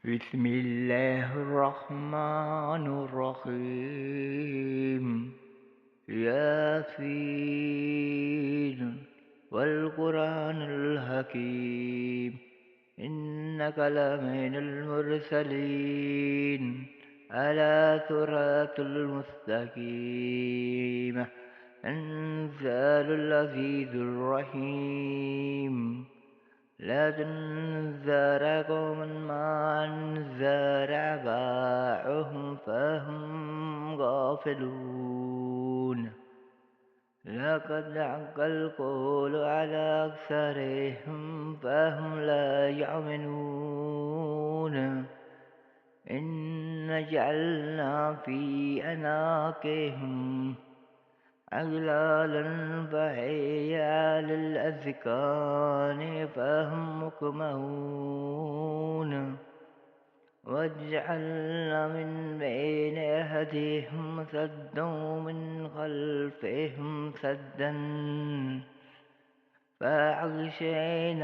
بسم الله الرحمن الرحيم. ياسين والقرآن الحكيم، إنك لمن المرسلين على صراط المستقيم. أنزال العزيز الرحيم، لا تنذر قوما ما أنذر آباؤهم فهم غافلون. لقد حق القول على أكثرهم فهم لا يؤمنون. إن جعلنا في أعناقهم أغلالا فهي على الأذقان فهم مقمحون. وجعلنا من بين أيديهم سدا ومن خلفهم سدا فأغشيناهم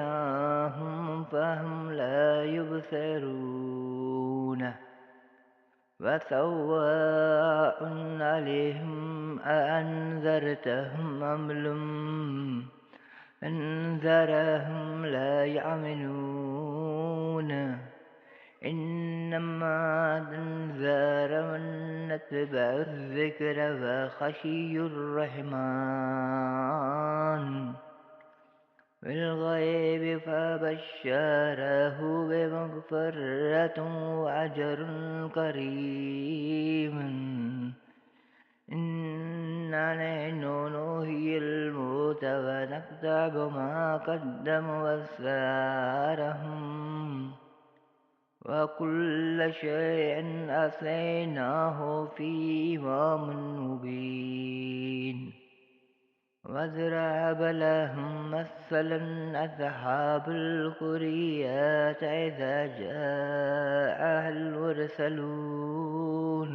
فهم لا يبصرون. وسواء عليهم أأنذرتهم أم لم أنذرهم لا يؤمنون. إنما تنذر من اتبع الذكر وخشي الرحمن بالغيب فبشره بمغفرة وأجر كريم. إنا نحن نحيي الموتى ونكتب ما قدموا وآثارهم وكل شيء أحصيناه في إمام مبين. واضرب لهم مثلا أصحاب القرية إذا جاءها المرسلون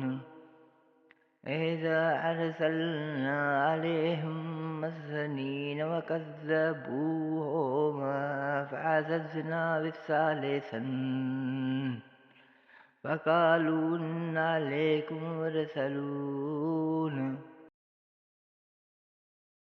إذا أرسلنا عليهم مثنين وكذبوهما فعززنا بالثالثا فقالوا إنا عليكم مرسلون.